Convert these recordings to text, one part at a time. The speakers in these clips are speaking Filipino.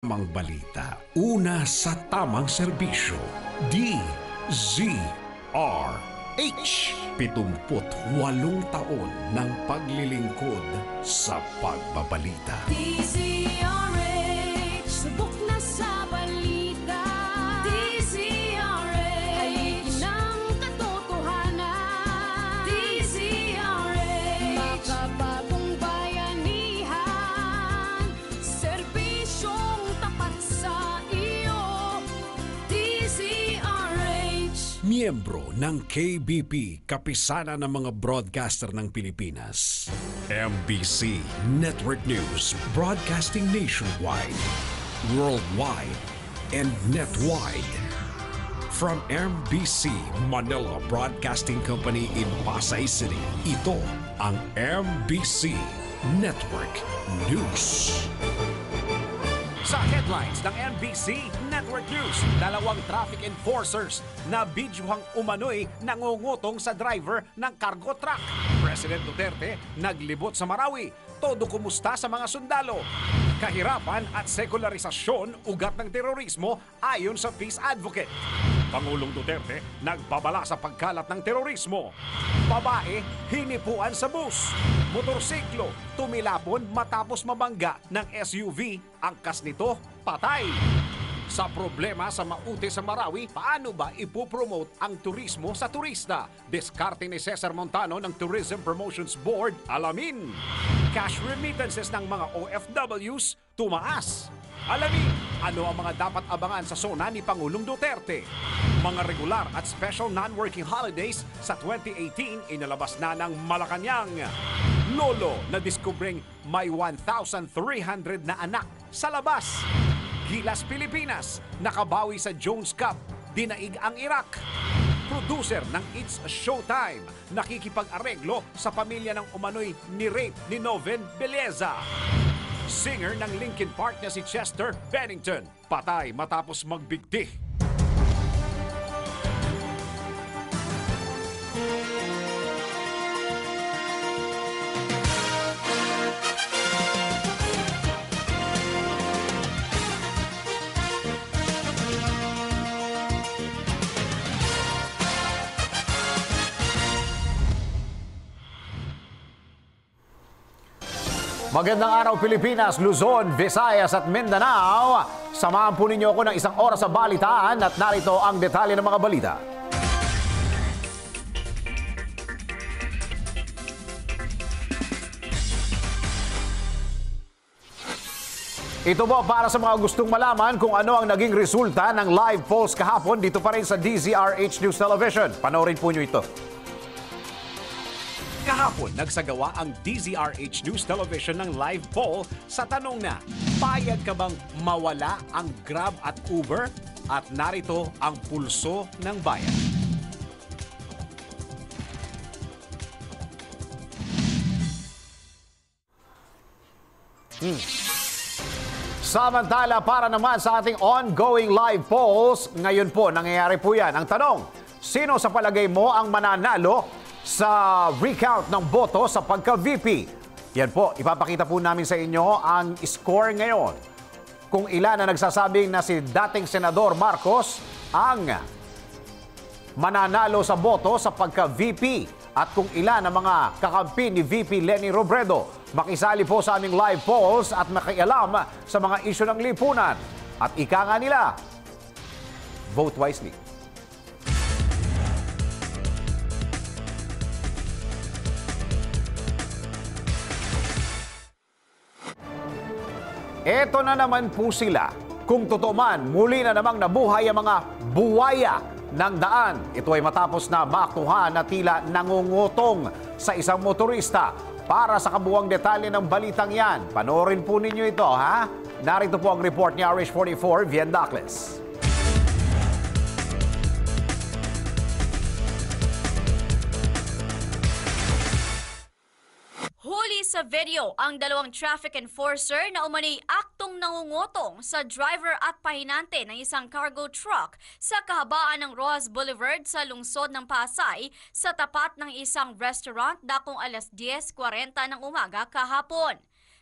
Tamang balita, una sa tamang serbisyo, DZRH. 78 taon ng paglilingkod sa pagbabalita. DZRH, subok na sa balita. DZRH, haligi ng katotohanan. DZRH, makabagong bayanihan. Serbisyong tapat sa iyo. DZRH. Miyembro ng KBP, kapisanan ng mga broadcaster ng Pilipinas. MBC Network News, broadcasting nationwide, worldwide, and netwide. From MBC Manila Broadcasting Company in Pasay City, ito ang MBC Network News. Sa headlines ng MBC Network News, 2 traffic enforcers na bidyuhang umano'y nangungutong sa driver ng cargo truck. President Duterte naglibot sa Marawi. Todo kumusta sa mga sundalo. Kahirapan at sekularisasyon ugat ng terorismo ayon sa peace advocate. Pangulong Duterte nagbabala sa pagkalat ng terorismo. Babae hinipuan sa bus. Motorsiklo tumilapon matapos mabangga ng SUV. Angkas nito patay. Sa problema sa maute sa Marawi, paano ba ipopromote ang turismo sa turista? Diskarte ni Cesar Montano ng Tourism Promotions Board, alamin. Cash remittances ng mga OFWs tumaas. Alamin, ano ang mga dapat abangan sa SONA ni Pangulong Duterte? Mga regular at special non-working holidays sa 2018 inalabas na ng Malacanang. Lolo na diskubreng may 1,300 na anak sa labas. Gilas Pilipinas, nakabawi sa Jones Cup, dinaig ang Iraq. Producer ng It's Showtime, nakikipag-areglo sa pamilya ng umano'y ni-rape ni Noven Beleza. Singer ng Linkin Park na si Chester Bennington, patay matapos magbigti. Magandang araw Pilipinas, Luzon, Visayas at Mindanao. Samahan po ninyo ako ng 1 oras sa balitaan at narito ang detalye ng mga balita. Ito po para sa mga gustong malaman kung ano ang naging resulta ng live polls kahapon dito pa rin sa DZRH News Television. Panoorin po nyo ito. Kahapon, nagsagawa ang DZRH News Television ng live poll sa tanong na, payag ka bang mawala ang Grab at Uber? At narito ang pulso ng bayan. Samantala, para naman sa ating ongoing live polls, ngayon po nangyayari po yan. Ang tanong, sino sa palagay mo ang mananalo sa recount ng boto sa pagka-VP? Yan po, ipapakita po namin sa inyo ang score ngayon. Kung ilan na nagsasabing na si dating Senador Marcos ang mananalo sa boto sa pagka-VP at kung ilan ang mga kakampi ni VP Leni Robredo. Makisali po sa aming live polls at makialam sa mga isyu ng lipunan. At ika nga nila, vote wisely. Eto na naman po sila. Kung totoo man, muli na namang nabuhay ang mga buwaya ng daan. Ito ay matapos na maaktuhan na tila nangungutong sa isang motorista. Para sa kabuuang detalye ng balitang yan, panoorin po ninyo ito, ha? Narito po ang report ni RH44, Vien Dacles. Huli sa video ang 2 traffic enforcer na umano'y aktong nangungutong sa driver at pahinante ng isang cargo truck sa kahabaan ng Rojas Boulevard sa lungsod ng Pasay sa tapat ng isang restaurant dakong alas 10:40 ng umaga kahapon.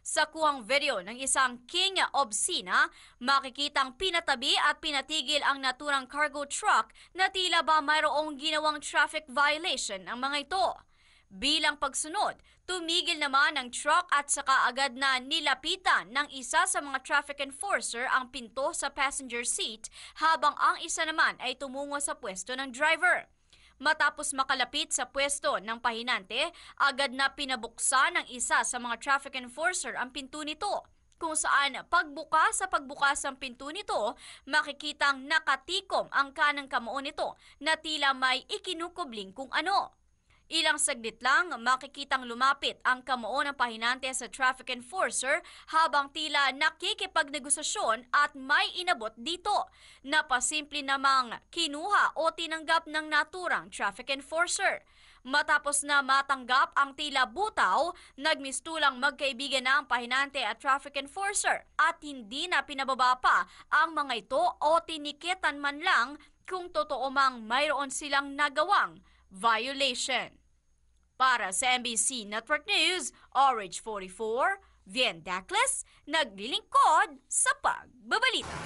Sa kuhang video ng isang King Obscena, makikitang pinatabi at pinatigil ang naturang cargo truck na tila ba mayroong ginawang traffic violation ang mga ito. Bilang pagsunod, tumigil naman ang truck at saka agad na nilapitan ng isa sa mga traffic enforcer ang pinto sa passenger seat habang ang isa naman ay tumungo sa pwesto ng driver. Matapos makalapit sa pwesto ng pahinante, agad na pinabuksan ng isa sa mga traffic enforcer ang pinto nito, kung saan pagbukas ang pinto nito, makikitang nakatikom ang kanang kamao nito na tila may ikinukubling kung ano. Ilang saglit lang, makikitang lumapit ang kamao ng pahinante sa traffic enforcer habang tila nakikipagnegosasyon at may inabot dito. Napasimple namang kinuha o tinanggap ng naturang traffic enforcer. Matapos na matanggap ang tila butaw, nagmistulang magkaibigan na ang pahinante at traffic enforcer at hindi na pinababa pa ang mga ito o tinikitan man lang kung totoo mang mayroon silang nagawang violation. Para sa MBC Network News, RH44, Vien Dacles, naglilingkod sa pagbabalita.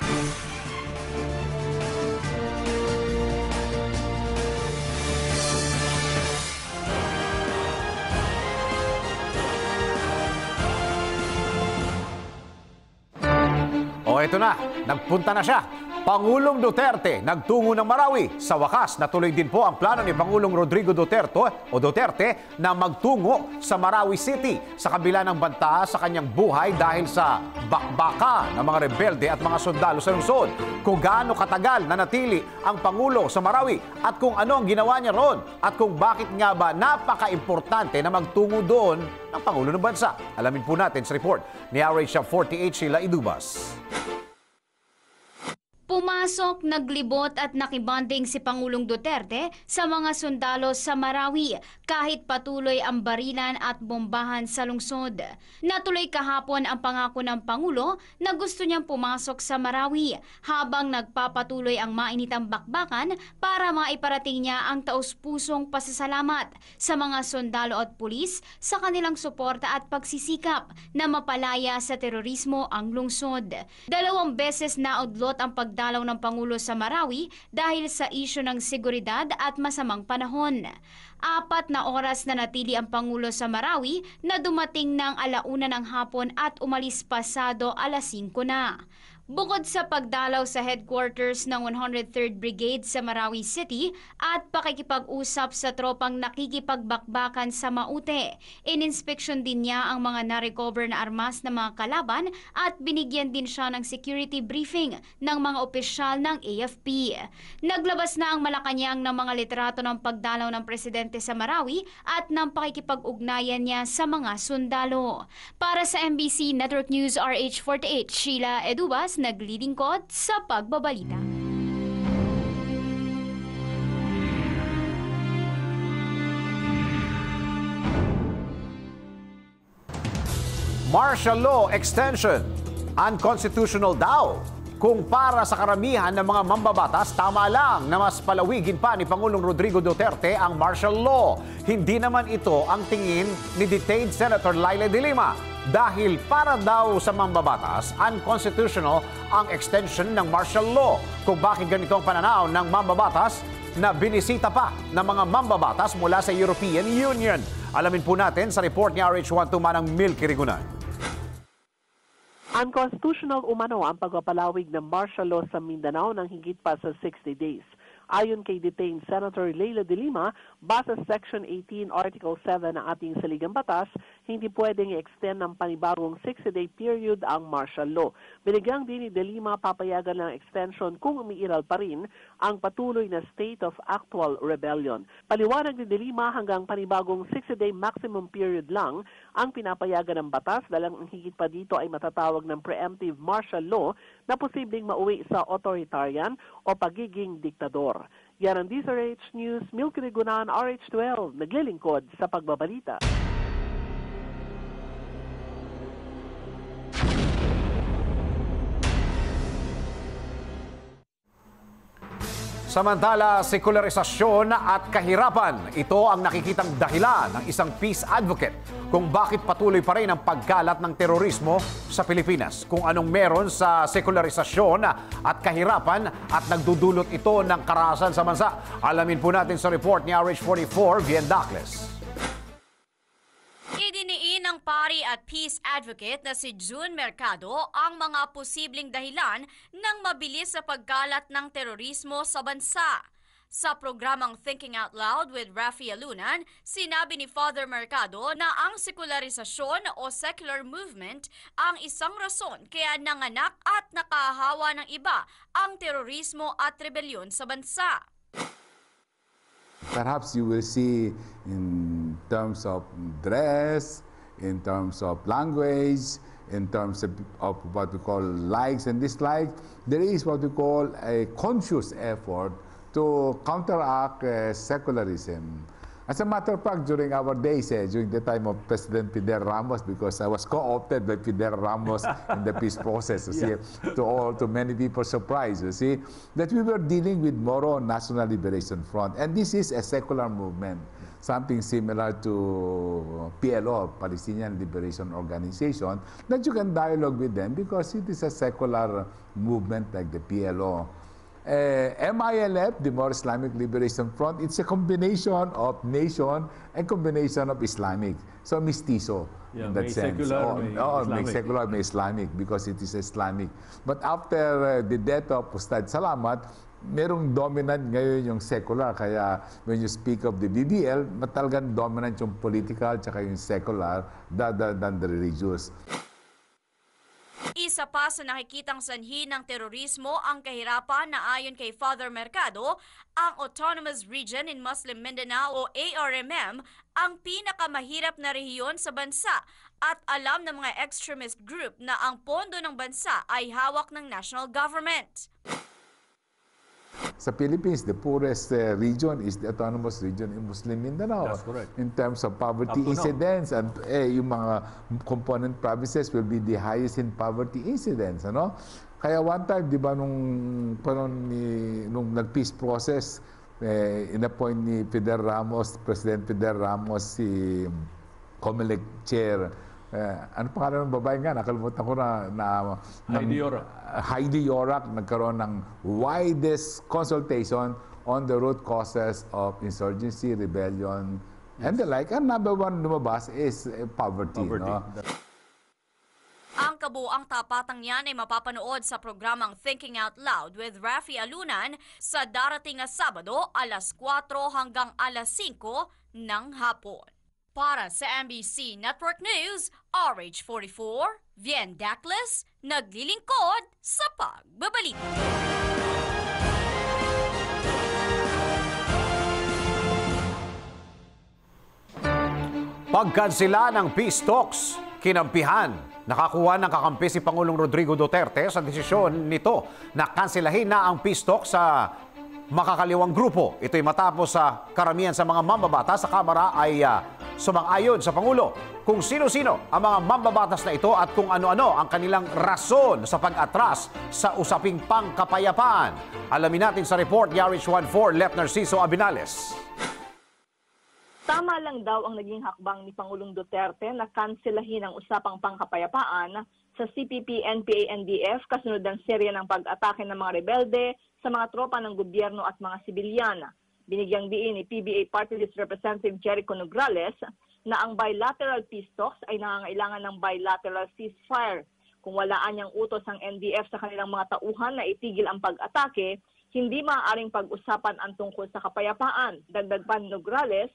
O ito na, nagpunta na siya. Pangulong Duterte nagtungo ng Marawi. Sa wakas, natuloy din po ang plano ni Pangulong Rodrigo Duterte na magtungo sa Marawi City sa kabila ng banta sa kanyang buhay dahil sa bakbaka ng mga rebelde at mga sundalo sa lungsod. Kung gaano katagal nanatili ang Pangulo sa Marawi at kung ano ang ginawa niya roon at kung bakit nga ba napaka-importante na magtungo doon ng Pangulo ng Bansa. Alamin po natin sa report ni RH48 Sheila Idubas. Pumasok, naglibot at nakibanding si Pangulong Duterte sa mga sundalo sa Marawi kahit patuloy ang barilan at bombahan sa lungsod. Natuloy kahapon ang pangako ng Pangulo na gusto niyang pumasok sa Marawi habang nagpapatuloy ang mainitang bakbakan para maiparating niya ang taus-pusong pasasalamat sa mga sundalo at pulis sa kanilang suporta at pagsisikap na mapalaya sa terorismo ang lungsod. 2 beses naudlot ang pagdalaw ng Pangulo sa Marawi dahil sa isyu ng seguridad at masamang panahon. 4 na oras na natili ang Pangulo sa Marawi na dumating ng 1:00 ng hapon at umalis pasado 5:00 na. Bukod sa pagdalaw sa headquarters ng 103rd Brigade sa Marawi City at pakikipag-usap sa tropang nakikipagbakbakan sa Maute, ininspeksyon din niya ang mga na-recover na armas ng mga kalaban at binigyan din siya ng security briefing ng mga opisyal ng AFP. Naglabas na ang Malacanang ng mga litrato ng pagdalaw ng presidente sa Marawi at ng pakikipag-ugnayan niya sa mga sundalo. Para sa MBC Network News RH48, Sheila Edubas, naglilingkod sa pagbabalita. Martial law extension, unconstitutional daw. Kung para sa karamihan ng mga mambabatas, tama lang na mas palawigin pa ni Pangulong Rodrigo Duterte ang martial law. Hindi naman ito ang tingin ni detained Senator Leila de Lima. Dahil para daw sa mambabatas, unconstitutional ang extension ng martial law. Kung bakit ganito ang pananaw ng mambabatas na binisita pa ng mga mambabatas mula sa European Union. Alamin po natin sa report ni RH1 Manang Milky Rigunan. Unconstitutional umano ang pagpapalawig ng martial law sa Mindanao ng higit pa sa 60 days. Ayon kay detained Senator Leila de Lima, base sa Section 18, Article 7 ng ating saligang batas, hindi pwedeng i-extend ng panibagong 60-day period ang martial law. Binigyang din ni de Lima papayagan ng extension kung umiiral pa rin ang patuloy na state of actual rebellion. Paliwanag ni de Lima hanggang panibagong 60-day maximum period lang ang pinapayagan ng batas dahil ang higit pa dito ay matatawag ng preemptive martial law na posibleng mauwi sa authoritarian o pagiging diktador. Yan ang DZRH News, Milky Rigunan, RH12, naglilingkod sa pagbabalita. Samantala, sekularisasyon at kahirapan, ito ang nakikitang dahilan ng isang peace advocate kung bakit patuloy pa rin ang pagkalat ng terorismo sa Pilipinas. Kung anong meron sa sekularisasyon at kahirapan at nagdudulot ito ng karahasan sa bansa. Alamin po natin sa report ni RH44, Vien Dacles. Idiniin ng pari at peace advocate na si June Mercado ang mga posibleng dahilan ng mabilis sa pagkalat ng terorismo sa bansa. Sa programang Thinking Out Loud with Rafi Alunan, sinabi ni Father Mercado na ang sekularisasyon o secular movement ang isang rason kaya nanganak at nakahawa ng iba ang terorismo at rebelyon sa bansa. Perhaps you will see in terms of dress, in terms of language, in terms of what we call likes and dislikes, there is what we call a conscious effort to counteract secularism. As a matter of fact, during our days, during the time of President Fidel Ramos, because I was co-opted by Fidel Ramos in the peace process, you see, to many people's surprise, you see, that we were dealing with Moro National Liberation Front. And this is a secular movement, something similar to PLO, Palestinian Liberation Organization, that you can dialogue with them because it is a secular movement like the PLO. MILF, the More Islamic Liberation Front, it's a combination of nation and combination of Islamic. So mestizo in that sense. May secular, may Islamic because it is Islamic. But after the death of Ustad Salamat, merong dominant ngayon yung secular. Kaya when you speak of the BBL, talagang dominant yung political tsaka yung secular rather than the religious. Isa pa sa nakikitang sanhi ng terorismo ang kahirapan na ayon kay Father Mercado, ang Autonomous Region in Muslim Mindanao o ARMM ang pinakamahirap na rehiyon sa bansa at alam ng mga extremist group na ang pondo ng bansa ay hawak ng national government. Sa Philippines, the poorest region is the Autonomous Region in Muslim Mindanao. That's correct. In terms of poverty incidence, and yung mga component provinces will be the highest in poverty incidence. Ano? Kaya one time, di ba, nung nag-peace process, in-appoint ni Fidel Ramos, President Fidel Ramos, si Comelec Chair, ano pangalan ng babae nga? Nakalimutan ko na Heidi Yorak. Heidi Yorak nagkaroon ng widest consultation on the root causes of insurgency, rebellion, and the like. And number one lumabas is poverty. No? Ang kabuang tapatang yan ay mapapanood sa programang Thinking Out Loud with Rafi Alunan sa darating na Sabado, alas 4 hanggang alas 5 ng hapon. Para sa MBC Network News, RH44, Vien Dacles, naglilingkod sa pagbabalita. Pagkansila ng peace talks, kinampihan. Nakakuha ng kakampi si Pangulong Rodrigo Duterte sa desisyon nito na kansilahin na ang peace talks sa makakaliwang grupo. Ito'y matapos sa karamihan sa mga mambabatas sa Kamara ay sumang-ayon sa Pangulo kung sino-sino ang mga mambabatas na ito at kung ano-ano ang kanilang rason sa pag-atras sa usaping pangkapayapaan. Alamin natin sa report ni RH14, Lep Narciso Abinales. Tama lang daw ang naging hakbang ni Pangulong Duterte na kanselahin ang usapang pangkapayapaan sa CPP, NPA, NDF kasunod ng serya ng pag-atake ng mga rebelde sa mga tropa ng gobyerno at mga sibilyan. Binigyang diin ni PBA Party List Representative Jericho Nograles na ang bilateral peace talks ay nangangailangan ng bilateral ceasefire. Kung walaan niyang utos ang NDF sa kanilang mga tauhan na itigil ang pag-atake, hindi maaaring pag-usapan ang tungkol sa kapayapaan. Dagdag pa ni Nograles,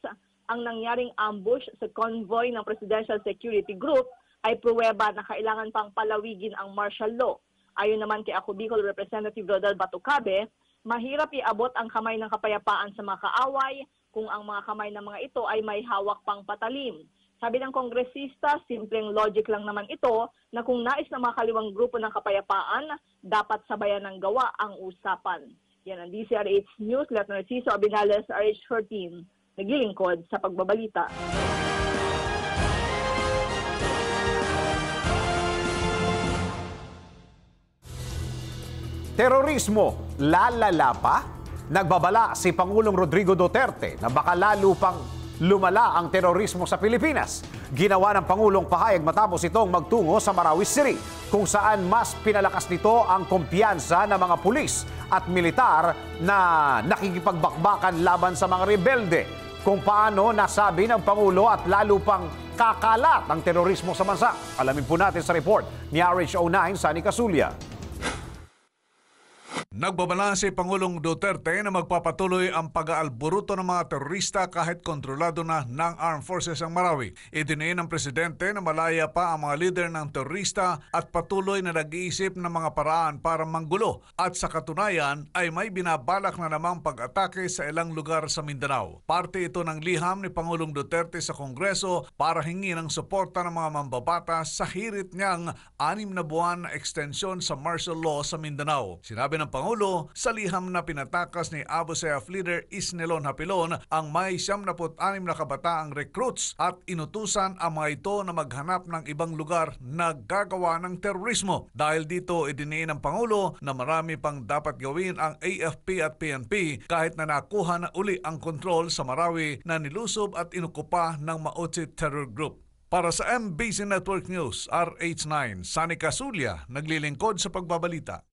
ang nangyaring ambush sa convoy ng Presidential Security Group ay pruweba na kailangan pang palawigin ang martial law. Ayon naman kay Ako Bicol Representative Rodel Batucabe, mahirap iabot ang kamay ng kapayapaan sa mga kaaway kung ang mga kamay ng mga ito ay may hawak pang patalim. Sabi ng kongresista, simpleng logic lang naman ito na kung nais ng mga kaliwang grupo ng kapayapaan, dapat sabayan ng gawa ang usapan. Yan ang DCRH News, Lep Narciso Abinales, RH14, naglilingkod sa pagbabalita. Terorismo, lalala pa? Nagbabala si Pangulong Rodrigo Duterte na baka lalo pang lumala ang terorismo sa Pilipinas. Ginawa ng Pangulong pahayag matapos itong magtungo sa Marawi City, kung saan mas pinalakas nito ang kumpiyansa ng mga pulis at militar na nakikipagbakbakan laban sa mga rebelde. Kung paano nasabi ng Pangulo at lalo pang kakalat ang terorismo sa bansa. Alamin po natin sa report ni RHO9 Sunny Casulia. Nagbabala si Pangulong Duterte na magpapatuloy ang pag-aalburuto ng mga terorista kahit kontrolado na ng Armed Forces ang Marawi. Idiniin ng Presidente na malaya pa ang mga lider ng terorista at patuloy na nag-iisip ng mga paraan para manggulo. At sa katunayan ay may binabalak na namang pag-atake sa ilang lugar sa Mindanao. Parte ito ng liham ni Pangulong Duterte sa Kongreso para hingi ng suporta ng mga mambabatas sa hirit niyang 6 na buwan na extensyon sa martial law sa Mindanao. Sinabi ng Pangulo, sa liham na pinatakas ni Abu Sayyaf leader Isnilon Hapilon ang may 76 na kabataang recruits at inutusan ang mga ito na maghanap ng ibang lugar na gagawa ng terorismo. Dahil dito idiniin ng Pangulo na marami pang dapat gawin ang AFP at PNP kahit na nakuha na uli ang kontrol sa Marawi na nilusob at inukupa ng Maotsi Terror Group. Para sa MBC Network News, RH9, Sunny Casulia, naglilingkod sa pagbabalita.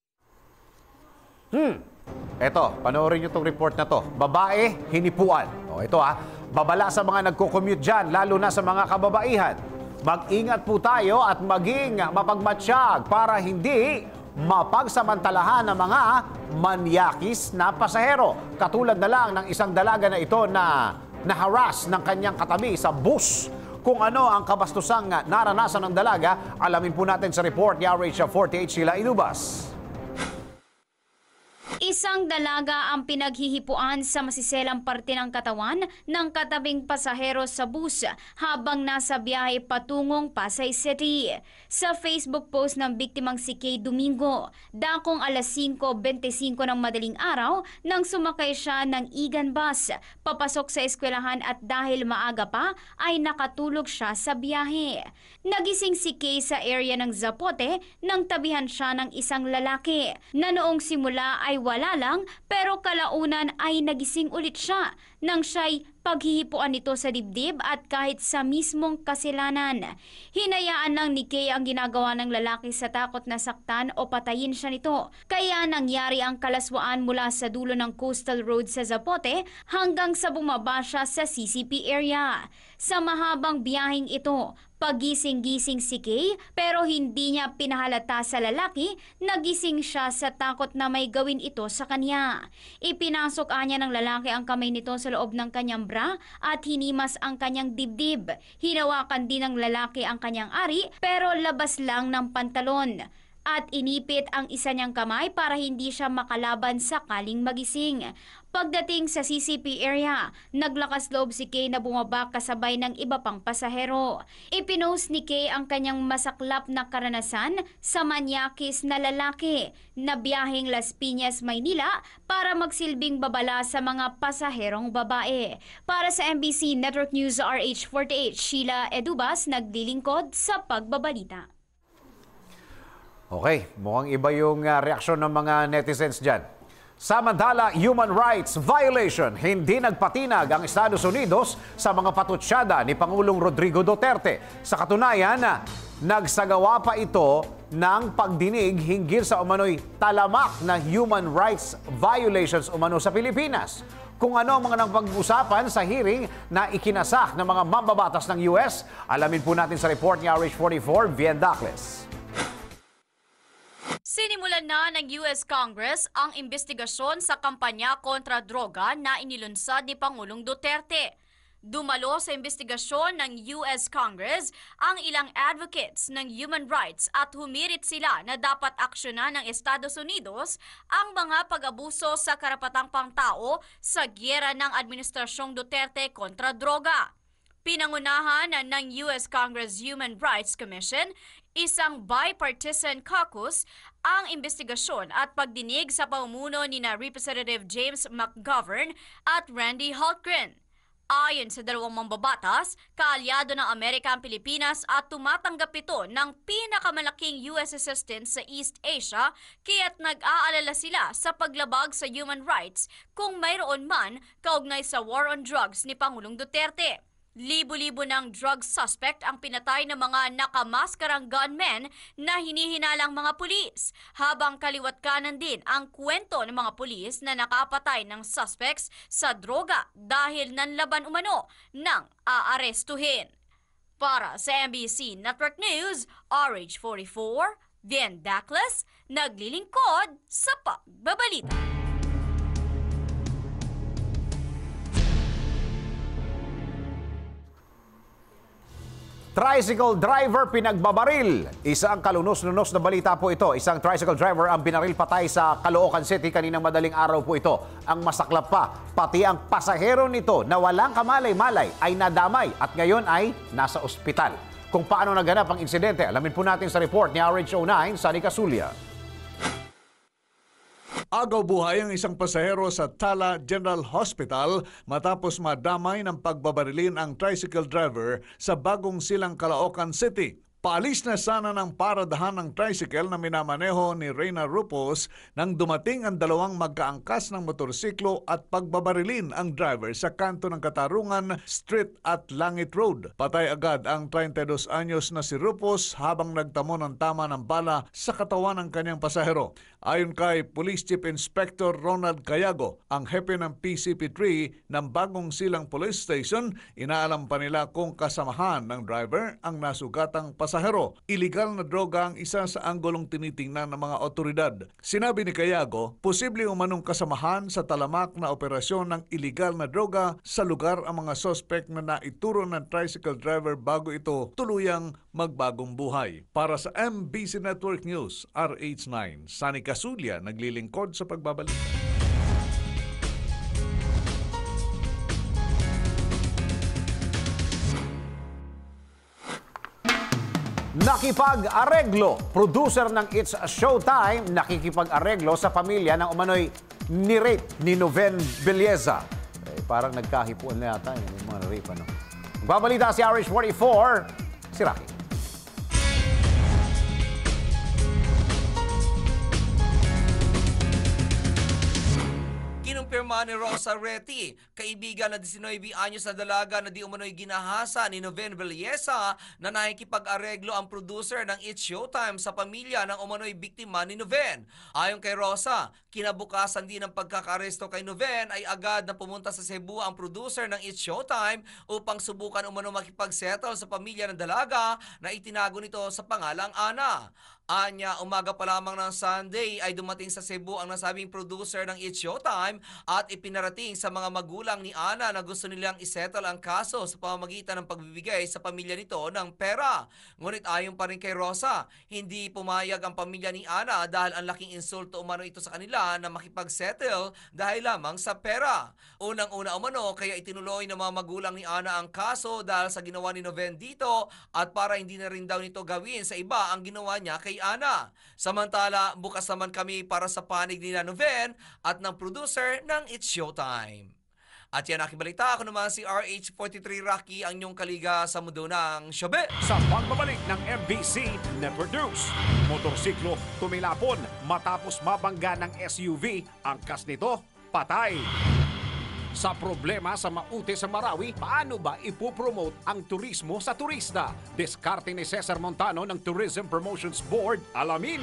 Eto, panoorin nyo itong report na to. Babae, hinipuan. Ito babala sa mga nagko-commute dyan, lalo na sa mga kababaihan. Mag-ingat po tayo at maging mapagmatsyag para hindi mapagsamantalahan ng mga manyakis na pasahero. Katulad na lang ng isang dalaga na ito na naharas ng kanyang katabi sa bus. Kung ano ang kabastusang naranasan ng dalaga, alamin po natin sa report ni RH48 Sheila Inubas. Isang dalaga ang pinaghihipuan sa masiselang parte ng katawan ng katabing pasahero sa bus habang nasa biyahe patungong Pasay City. Sa Facebook post ng biktimang si Kay Domingo, dakong alas 5:25 ng madaling araw nang sumakay siya ng Igan bus papasok sa eskwelahan at dahil maaga pa ay nakatulog siya sa biyahe. Nagising si Kay sa area ng Zapote nang tabihan siya ng isang lalaki na noong simula ay wala lang pero kalaunan ay nagising ulit siya nang siya'y paghihipuan nito sa dibdib at kahit sa mismong kasilanan. Hinayaan lang ni Kay ang ginagawa ng lalaki sa takot na saktan o patayin siya nito. Kaya nangyari ang kalaswaan mula sa dulo ng coastal road sa Zapote hanggang sa bumaba siya sa CCP area. Sa mahabang biyaheng ito, pagising-gising si Kay pero hindi niya pinahalata sa lalaki, nagising siya sa takot na may gawin ito sa kanya. Ipinasok anya ng lalaki ang kamay nito sa loob ng kanyang bra at hinimas ang kanyang dibdib. Hinawakan din ng lalaki ang kanyang ari pero labas lang ng pantalon. At inipit ang isa niyang kamay para hindi siya makalaban sakaling magising. Pagdating sa CCP area, naglakas loob si Kay na bumaba kasabay ng iba pang pasahero. Ipinost ni Kay ang kanyang masaklap na karanasan sa manyakis na lalaki na biyaheng Las Piñas, Maynila para magsilbing babala sa mga pasaherong babae. Para sa MBC Network News RH48, Sheila Edubas naglilingkod sa pagbabalita. Okay, mukhang iba yung reaksyon ng mga netizens dyan. Samantala, human rights violation, hindi nagpatinag ang Estados Unidos sa mga patutsyada ni Pangulong Rodrigo Duterte. Sa katunayan, nagsagawa pa ito ng pagdinig hinggil sa umano'y talamak na human rights violations umano sa Pilipinas. Kung ano ang mga napag-usapan sa hearing na ikinasak ng mga mambabatas ng US, alamin po natin sa report ni RH44, Vien Dacles. Sinimulan na ng US Congress ang investigasyon sa kampanya kontra droga na inilunsad ni Pangulong Duterte. Dumalo sa investigasyon ng US Congress ang ilang advocates ng human rights at humirit sila na dapat aksyonan ng Estados Unidos ang mga pag-abuso sa karapatang pangtao sa giyera ng Administrasyong Duterte kontra droga. Pinangunahan ng US Congress Human Rights Commission, isang bipartisan caucus, ang investigasyon at pagdinig sa pamumuno ni Representative James McGovern at Randy Hultgren. Ayon sa dalawang mambabatas, kaalyado ng Amerika ang Pilipinas at tumatanggap ito ng pinakamalaking US assistance sa East Asia, kaya't nag-aalala sila sa paglabag sa human rights kung mayroon man kaugnay sa war on drugs ni Pangulong Duterte. Libo-libo ng drug suspect ang pinatay ng mga nakamaskarang gunmen na hinihinalang mga pulis, habang kaliwat kanan din ang kwento ng mga pulis na nakapatay ng suspects sa droga dahil nanlaban umano ng aarestuhin. Para sa MBC Network News, RH44, Vien Daclas, naglilingkod sa pagbabalita. Tricycle driver pinagbabaril. Isang kalunos-lunos na balita po ito. Isang tricycle driver ang binaril patay sa Caloocan City kaninang madaling araw po ito. Ang masaklap pa, pati ang pasahero nito na walang kamalay-malay ay nadamay at ngayon ay nasa ospital. Kung paano naganap ang insidente, alamin po natin sa report ni RH09, Sunny Casulia. Agaw buhay ang isang pasahero sa Tala General Hospital matapos madamay ng pagbabarilin ang tricycle driver sa Bagong Silang, Caloocan City. Paalis na sana ng paradahan ng tricycle na minamaneho ni Reyna Rupos nang dumating ang dalawang magkaangkas ng motorsiklo at pagbabarilin ang driver sa kanto ng Katarungan Street at Langit Road. Patay agad ang 32 anyos na si Rupos habang nagtamo ng tama ng bala sa katawan ng kanyang pasahero. Ayon kay Police Chief Inspector Ronald Cayago, ang hepe ng PCP3 ng Bagong Silang Police Station, inaalam pa nila kung kasamahan ng driver ang nasugatang pasahero. Illegal na droga ang isa sa anggulong tinitingnan ng mga otoridad. Sinabi ni Cayago, posible umanong kasamahan sa talamak na operasyon ng illegal na droga sa lugar ang mga sospek na naituro ng tricycle driver bago ito tuluyang magbagong buhay. Para sa MBC Network News, RH9, Sunny Casulia, naglilingkod sa pagbabalita. Nakipag-areglo. Producer ng It's Showtime nakikipag-areglo sa pamilya ng umano'y ni-rape ni Noven Belleza. Parang nagkahipuan na yata yung mga rape. Ano? Magbabalita si RH44, si Rocky. Kinumpirma ni Rosa Reti, kaibigan na 19 anyos na dalaga na di umano'y ginahasa ni Noven Belleza, na nakikipag-areglo ang producer ng It's Showtime sa pamilya ng umano'y biktima ni Noven. Ayon kay Rosa, kinabukasan din ng pagkakaresto kay Noven ay agad na pumunta sa Cebu ang producer ng It's Showtime upang subukan umano makipag-settle sa pamilya ng dalaga na itinago nito sa pangalang Ana. Anya, umaga pa lamang ng Sunday ay dumating sa Cebu ang nasabing producer ng It's Showtime at ipinarating sa mga magulang ni Ana na gusto nilang isettle ang kaso sa pamamagitan ng pagbibigay sa pamilya nito ng pera. Ngunit ayon pa rin kay Rosa, hindi pumayag ang pamilya ni Ana dahil ang laking insulto umano ito sa kanila na makipag-settle dahil lamang sa pera. Unang-una umano kaya itinuloy ng mga magulang ni Ana ang kaso dahil sa ginawa ni Noven dito at para hindi na rin daw nito gawin sa iba ang ginawa niya kay Ana. Samantala, bukas naman kami para sa panig ni Noven at ng producer ng It's Showtime. At yan aking balita. Ako naman si RH43 Rocky, ang inyong kaliga sa mundo ng showbiz. Sa pagbabalik ng MBC Network News, motorsiklo tumilapon matapos mabangga ng SUV. Angkas nito, patay. Sa problema sa Maute sa Marawi, paano ba ipopromote ang turismo sa turista? Diskarte ni Cesar Montano ng Tourism Promotions Board, alamin.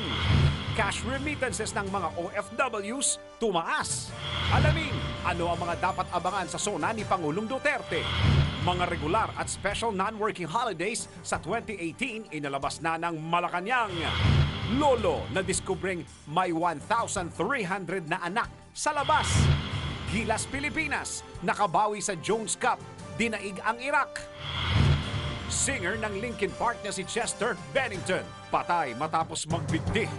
Cash remittances ng mga OFWs tumaas. Alamin, ano ang mga dapat abangan sa SONA ni Pangulong Duterte? Mga regular at special non-working holidays sa 2018 inalabas na ng Malacanang. Lolo na diskubreng may 1,300 na anak sa labas. Gilas Pilipinas, nakabawi sa Jones Cup, dinaig ang Iraq. Singer ng Linkin Park na si Chester Bennington, patay matapos magbigti.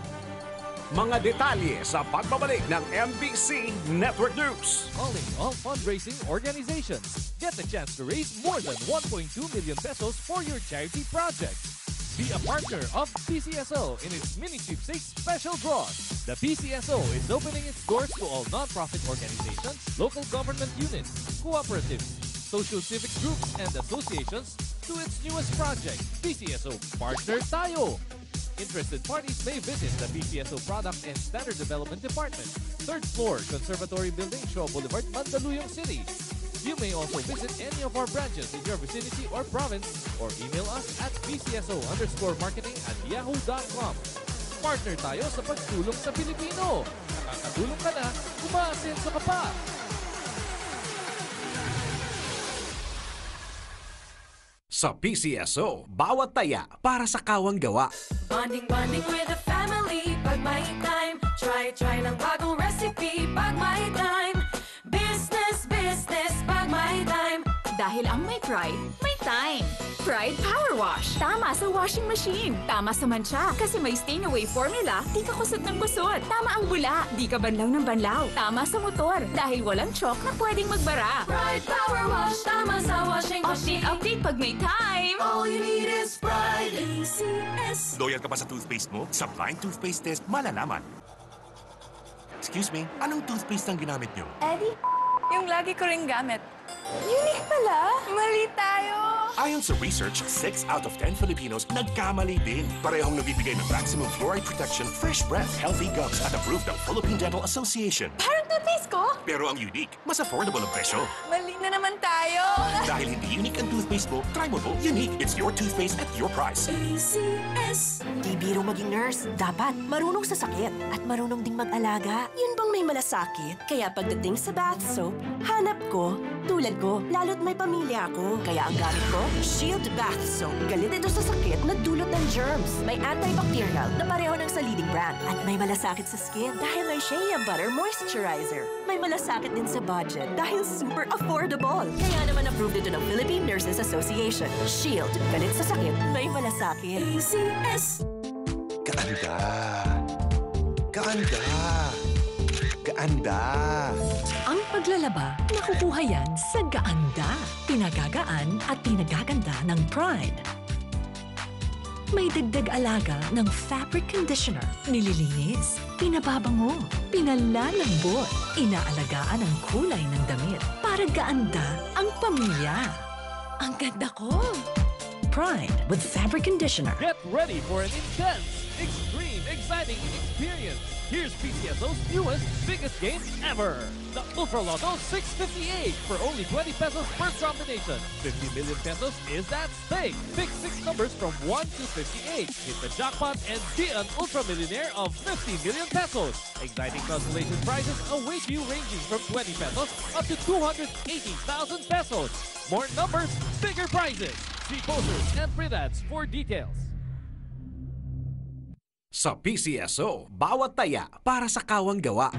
Mga detalye sa pagbabalik ng MBC Network News. Calling all fundraising organizations. Get the chance to raise more than 1.2 million pesos for your charity project. Be a partner of PCSO in its mini sweepstakes special draws. The PCSO is opening its doors to all non-profit organizations, local government units, cooperatives, social-civic groups and associations to its newest project, PCSO Partner Tayo. Interested parties may visit the PCSO Product and Standard Development Department, 3rd floor, Conservatory Building, Shaw Boulevard, Mandaluyong City. You may also visit any of our branches in your vicinity or province or email us at pcso_marketing@yahoo.com. Partner tayo sa pagtulong sa Pilipino. Nakakatulong ka na, umaasenso ka pa. Sa PCSO, bawat taya para sa kawang gawa. Bonding with the family pag may time. Try ng bagong recipe pag may time. Business pag may time. Dahil ang may pride, may time. Pride Power Wash. Tama sa washing machine. Tama sa mancha. Kasi may stain away formula, di ka kusot ng kusot. Tama ang bula, di ka banlaw ng banlaw. Tama sa motor, dahil walang chalk na pwedeng magbara. Pride Power Wash. Tama sa washing machine. Update pag may time. All you need is Pride. ACS. Loyal ka ba sa toothpaste mo? Sa blind toothpaste test, malalaman. Excuse me, anong toothpaste ang ginamit nyo? Eddie, yung lagi ko ring gamit. Unique pala. Mali tayo. Ayon sa research, 6 out of 10 Filipinos nagkamali din. Parehong nagbibigay ng maximum fluoride protection, fresh breath, healthy gums at approved ng Philippine Dental Association. Parang toothpaste ko. Pero ang unique, mas affordable ang presyo. Mali na naman tayo. Dahil hindi unique ang toothpaste mo, try mo po. Unique, it's your toothpaste at your price. ACS. Di biro maging nurse. Dapat marunong sa sakit at marunong ding mag-alaga. Yun bang may malasakit? Kaya pagdating sa bath soap, hanap ko, tulad ko, lalo't may pamilya ako. Kaya ang gamit ko, Shield Bath Soap. Galit ito sa sakit na dulot ng germs. May antibacterial na pareho ng sa leading brand. At may malasakit sa skin dahil may Shea Butter Moisturizer. May malasakit din sa budget dahil super affordable. Kaya naman approved ito ng Philippine Nurses Association. Shield. Galit sa sakit, may malasakit. ACS. Kaanda. Kaanda. Kaanda. Ang paglalaba, nakukuha yan sa Gaanda. Pinagagaan at pinagaganda ng Pride. May dagdag alaga ng fabric conditioner, nililinis, pinababango, pinalalambot, inaalagaan ang kulay ng damit para gaanda ang pamilya. Ang ganda ko! Pride with fabric conditioner. Get ready for an intense, extreme, exciting experience. Here's PCSO's newest, biggest game ever. The Ultra Lotto 658 for only 20 pesos per combination. 50 million pesos is at stake. Pick 6 numbers from 1 to 58. Hit the jackpot and be an ultra millionaire of 50 million pesos. Exciting consolation prizes await you ranging from 20 pesos up to 280,000 pesos. More numbers, bigger prizes. See posters and print ads for details. Sa PCSO, bawat taya para sa kawang gawa.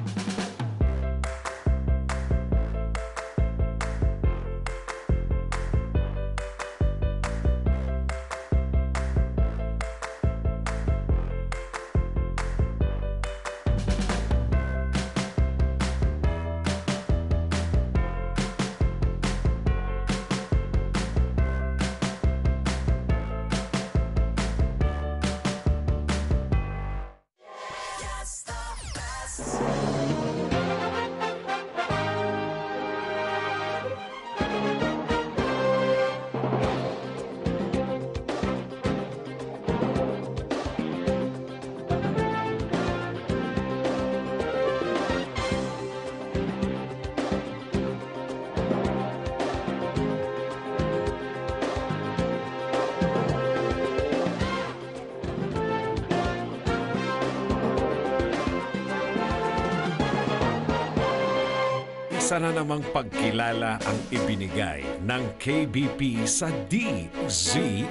Isa na namang pagkilala ang ibinigay ng KBP sa DZRH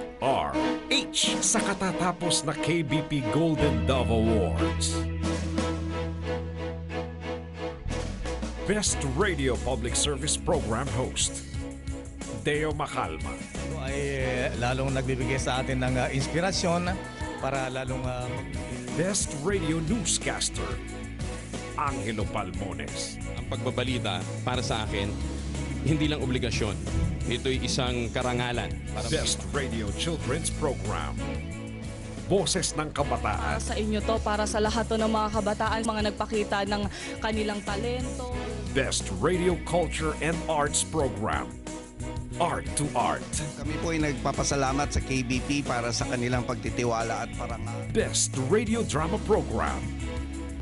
sa katatapos na KBP Golden Dove Awards. Best Radio Public Service Program Host, Deo Macalma. Ito ay lalong nagbibigay sa atin ng inspirasyon para lalong... Best Radio Newscaster, Angelo Palmones. Ang pagbabalita para sa akin, hindi lang obligasyon. Ito'y isang karangalan. Best Radio Children's Program, Boses ng Kabataan. Sa inyo to, para sa lahat to ng mga kabataan, mga nagpakita ng kanilang talento. Best Radio Culture and Arts Program, Art to Art. Kami po ay nagpapasalamat sa KBP para sa kanilang pagtitiwala at parangal. Best Radio Drama Program.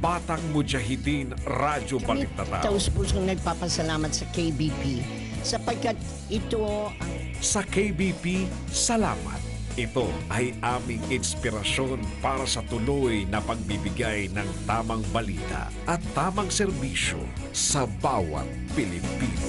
Batang Mujahideen Radyo Balintataw. Taus-pusong nagpapasalamat sa KBP sapagkat ito ang... Sa KBP, salamat. Ito ay aming inspirasyon para sa tuloy na pagbibigay ng tamang balita at tamang serbisyo sa bawat Pilipino.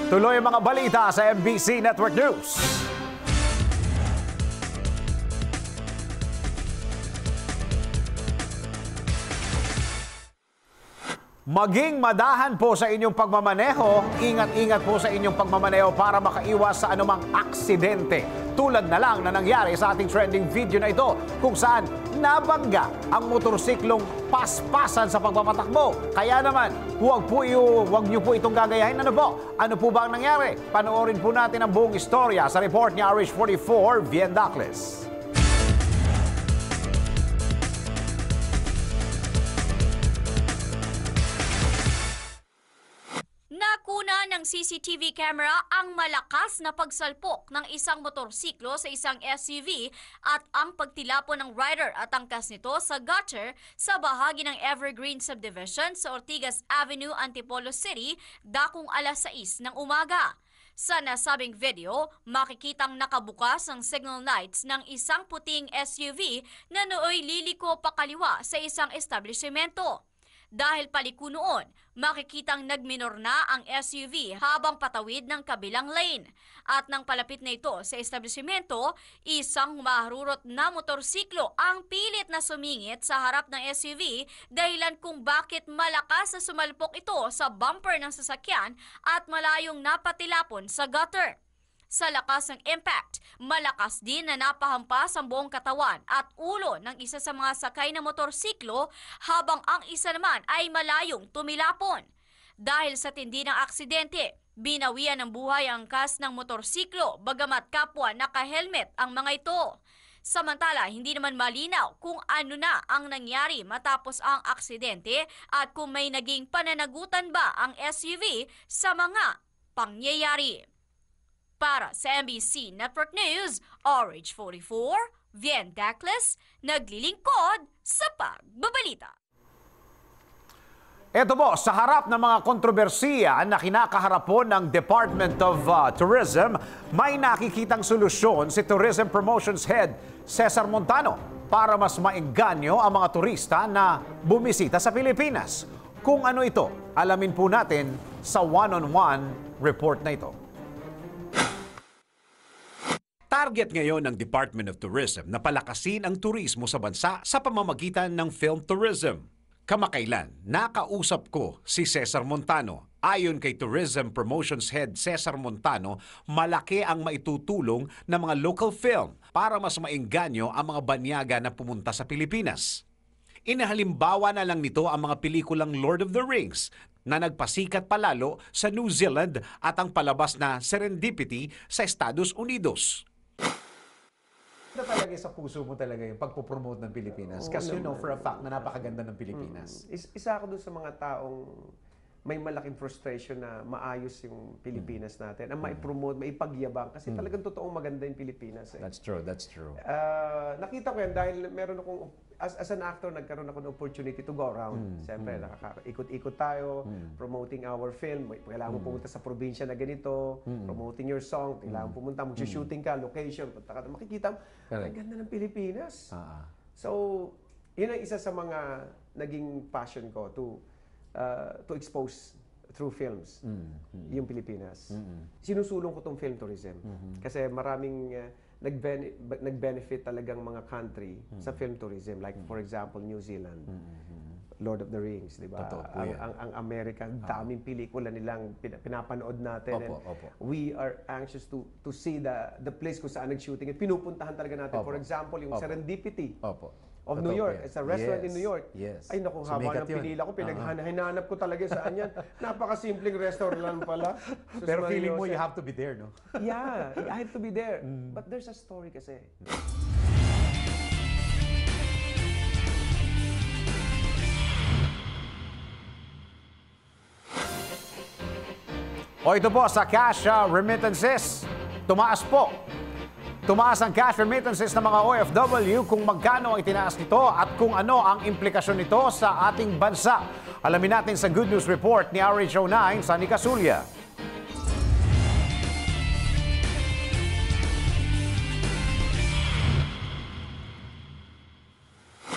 Tuloy ang mga balita sa MBC Network News. Maging madahan po sa inyong pagmamaneho, ingat-ingat po sa inyong pagmamaneho para makaiwas sa anumang aksidente. Tulad na lang na nangyari sa ating trending video na ito kung saan nabangga ang motorsiklong paspasan sa pagpapatakbo. Kaya naman, huwag niyo po itong gagayahin. Ano po ba ang nangyari? Panoorin po natin ang buong istorya sa report ni RH44, Vien Dacles. Nakuna ng CCTV camera ang malakas na pagsalpok ng isang motorsiklo sa isang SUV at ang pagtilapon ng rider at angkas nito sa gutter sa bahagi ng Evergreen Subdivision sa Ortigas Avenue, Antipolo City, dakong alas 6 ng umaga. Sa nasabing video, makikitang nakabukas ang signal lights ng isang puting SUV na nooy liliko pakaliwa sa isang establishmento. Dahil paliko noon, makikitang nagminor na ang SUV habang patawid ng kabilang lane. At nang palapit na ito sa establishmento, isang humaharurot na motorsiklo ang pilit na sumingit sa harap ng SUV dahilan kung bakit malakas na sumalpok ito sa bumper ng sasakyan at malayong napatilapon sa gutter. Sa lakas ng impact, malakas din na napahampas ang buong katawan at ulo ng isa sa mga sakay na motorsiklo habang ang isa naman ay malayong tumilapon. Dahil sa tindi ng aksidente, binawian ng buhay ang angkas ng motorsiklo bagamat kapwa naka-helmet ang mga ito. Samantala, hindi naman malinaw kung ano na ang nangyari matapos ang aksidente at kung may naging pananagutan ba ang SUV sa mga pangyayari. Para sa MBC Network News, RH44, Vien Dacles, naglilingkod sa pagbabalita. Ito po, sa harap ng mga kontrobersiya na kinakaharap po ng Department of Tourism, may nakikitang solusyon si Tourism Promotions Head Cesar Montano para mas maengganyo ang mga turista na bumisita sa Pilipinas. Kung ano ito, alamin po natin sa one-on-one report na ito. Target ngayon ng Department of Tourism na palakasin ang turismo sa bansa sa pamamagitan ng film tourism. Kamakailan, nakausap ko si Cesar Montano. Ayon kay Tourism Promotions Head Cesar Montano, malaki ang maitutulong ng mga local film para mas maengganyo ang mga banyaga na pumunta sa Pilipinas. Inahalimbawa na lang nito ang mga pelikulang Lord of the Rings na nagpasikat palalo sa New Zealand at ang palabas na Serendipity sa Estados Unidos. Ito talaga sa puso mo talaga yung pagpopromote ng Pilipinas. Kasi you know for a fact na napakaganda ng Pilipinas. Isa ako doon sa mga taong may malaking frustration na maayos yung Pilipinas natin. Ang maipromote, maipagyabang. Kasi talagang totoong maganda yung Pilipinas. Eh. That's true, that's true. Nakita ko yan dahil meron akong, as an actor, nagkaroon ako ng opportunity to go around. Siyempre, ikot-ikot tayo, promoting our film. Kailangan mo pumunta sa probinsya na ganito, promoting your song, kailangan pumunta, mag-shooting ka, location, punta ka, makikita mo, ang ganda ng Pilipinas. So, yun ang isa sa mga naging passion ko to expose through films yung Pilipinas. Sinusulong ko tong film tourism kasi maraming nag-benefit talagang mga country sa film tourism, like for example New Zealand. Lord of the Rings, di ba? Totoo po yan. Ang Amerika, daming pelikula nilang pinapanood natin. Opo, And opo. we are anxious to see the place kung saan nag-shooting. At pinupuntahan talaga natin. Opo. For example, yung Opo. Serendipity. Opo. Of Totoo New York. po yan. It's a restaurant in Yes. New York. Yes. Ay naku, haba Sumikat ng yun. pinila ko. Hinanap ko talaga saan yan. Napakasimpleng restaurant lang pala. Sus Pero Maria feeling mo, Jose. you have to be there, no? Yeah, I have to be there. But there's a story kasi. O ito po sa cash remittances, tumaas po. Tumaas ang cash remittances ng mga OFW kung magkano ang itinaas nito at kung ano ang implikasyon nito sa ating bansa. Alamin natin sa Good News Report ni RH09 sa Nicasulia.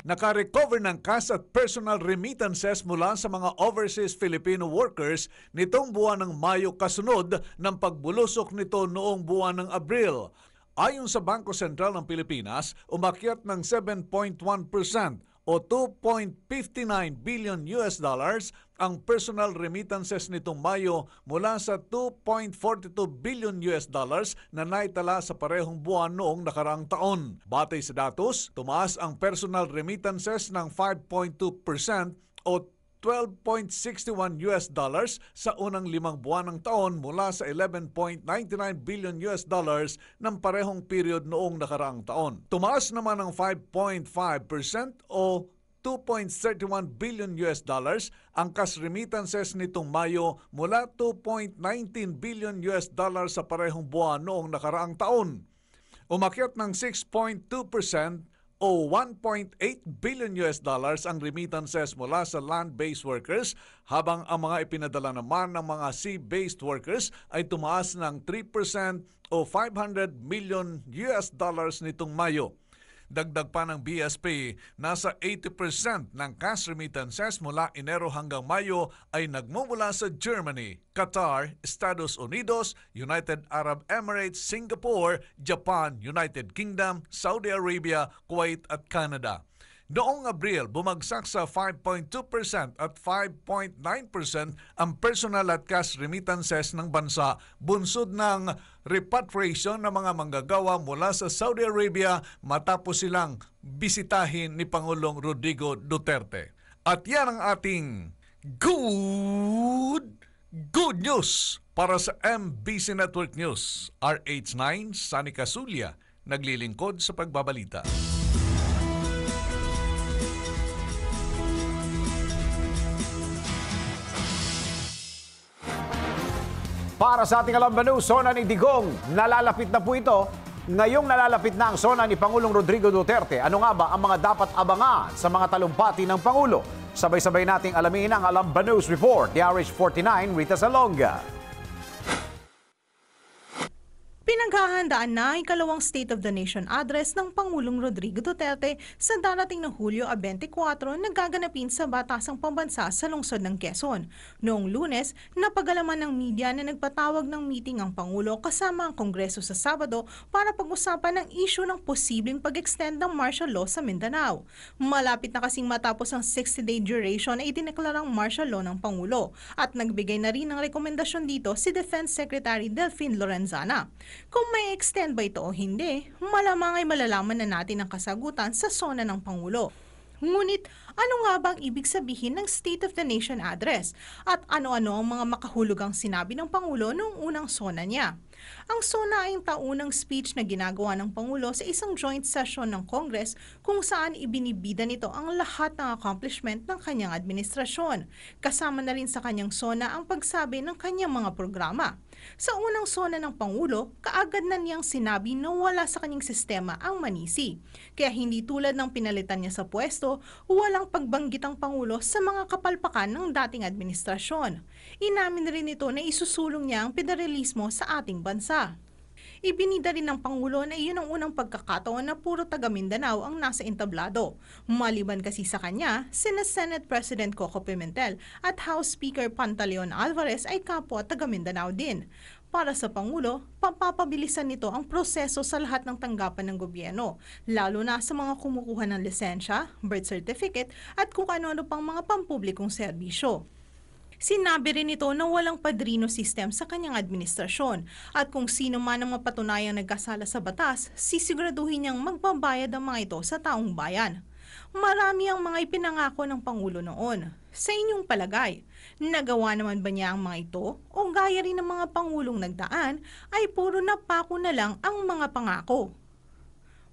Naka-recover ng cash at personal remittances mula sa mga overseas Filipino workers nitong buwan ng Mayo kasunod ng pagbulusok nito noong buwan ng Abril. Ayon sa Bangko Sentral ng Pilipinas, umakyat ng 7.1% o 2.59 billion US dollars ang personal remittances nitong Mayo mula sa 2.42 billion US dollars na naitala sa parehong buwan noong nakaraang taon. Batay sa datos, tumaas ang personal remittances ng 5.2% o 12.61 US dollars sa unang 5 buwan ng taon mula sa 11.99 billion US dollars ng parehong period noong nakaraang taon. Tumaas naman ng 5.5% o 2.31 billion US dollars ang cash remittances nitong Mayo mula 2.19 billion US dollars sa parehong buwan noong nakaraang taon. Umakyat ng 6.2% o 1.8 billion US dollars ang remittances mula sa land-based workers habang ang mga ipinadala naman ng mga sea-based workers ay tumaas ng 3% o 500 million US dollars nitong Mayo. Dagdag pa ng BSP, nasa 80% ng cash remittances mula Enero hanggang Mayo ay nagmumula sa Germany, Qatar, Estados Unidos, United Arab Emirates, Singapore, Japan, United Kingdom, Saudi Arabia, Kuwait at Canada. Noong Abril, bumagsak sa 5.2% at 5.9% ang personal at cash remittances ng bansa bunsod ng repatriation ng mga manggagawa mula sa Saudi Arabia matapos silang bisitahin ni Pangulong Rodrigo Duterte. At yan ang ating good news para sa MBC Network News. RH9, Sunny Casulia, naglilingkod sa pagbabalita. Para sa ating Alambanu, zona ni Digong, nalalapit na po ito. Ngayong nalalapit na ang zona ni Pangulong Rodrigo Duterte. Ano nga ba ang mga dapat abangan sa mga talumpati ng Pangulo? Sabay-sabay nating alamin ang Alambanu's Report ni RH49 Rita Salonga. Pinaghahandaan na ang ikalawang State of the Nation address ng Pangulong Rodrigo Duterte sa darating na Hulyo 24 na gaganapin sa Batasang Pambansa sa lungsod ng Quezon. Noong Lunes, napagalaman ng media na nagpatawag ng meeting ang Pangulo kasama ang Kongreso sa Sabado para pag-usapan ang issue ng posibleng pag-extend ng martial law sa Mindanao. Malapit na kasing matapos ang 60-day duration ay itineklarang martial law ng Pangulo at nagbigay na rin ng rekomendasyon dito si Defense Secretary Delfin Lorenzana. Kung may extend ba ito o hindi, malamang ay malalaman na natin ang kasagutan sa sona ng Pangulo. Ngunit, ano nga bang ibig sabihin ng State of the Nation Address? At ano-ano ang mga makahulugang sinabi ng Pangulo noong unang sona niya? Ang sona ay ang taunang speech na ginagawa ng Pangulo sa isang joint session ng Congress kung saan ibinibida nito ang lahat ng accomplishment ng kanyang administrasyon. Kasama na rin sa kanyang sona ang pagsabi ng kanyang mga programa. Sa unang sona ng Pangulo, kaagad na niyang sinabi na wala sa kanyang sistema ang manisi. Kaya hindi tulad ng pinalitan niya sa pwesto, walang pagbanggit ang Pangulo sa mga kapalpakan ng dating administrasyon. Inamin rin ito na isusulong niya ang federalismo sa ating bansa. Ibinida rin ng Pangulo na iyon ang unang pagkakataon na puro taga Mindanao ang nasa entablado. Maliban kasi sa kanya, sina Senate President Coco Pimentel at House Speaker Pantaleon Alvarez ay kapwa taga Mindanao din. Para sa Pangulo, papapabilisan nito ang proseso sa lahat ng tanggapan ng gobyerno, lalo na sa mga kumukuha ng lisensya, birth certificate at kung ano-ano pang mga pampublikong serbisyo. Sinabi rin ito na walang padrino system sa kanyang administrasyon at kung sino man ang mapatunayang nagkasala sa batas, sisiguraduhin niyang magbabayad ang mga ito sa taong bayan. Marami ang mga ipinangako ng Pangulo noon. Sa inyong palagay, nagawa naman ba niya ang mga ito o gaya rin ng mga Pangulong nagdaan ay puro napako na lang ang mga pangako?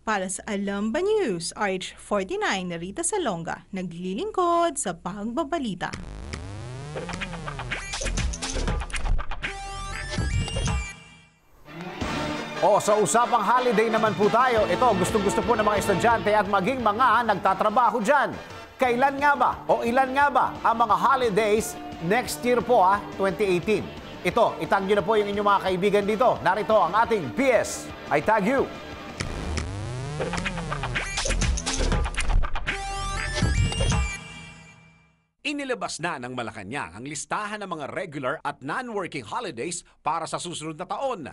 Para sa Alam Ba News, RH49 na Rita Salonga, naglilingkod sa Pagbabalita. Sa usapang holiday naman po tayo, ito gustong-gusto po ng mga estudyante at maging mga nagtatrabaho dyan. Kailan nga ba o ilan nga ba ang mga holidays next year po 2018? Ito, itag nyo na po yung inyong mga kaibigan dito. Narito ang ating PS I Tag You. Inilabas na ng Malacanang ang listahan ng mga regular at non-working holidays para sa susunod na taon.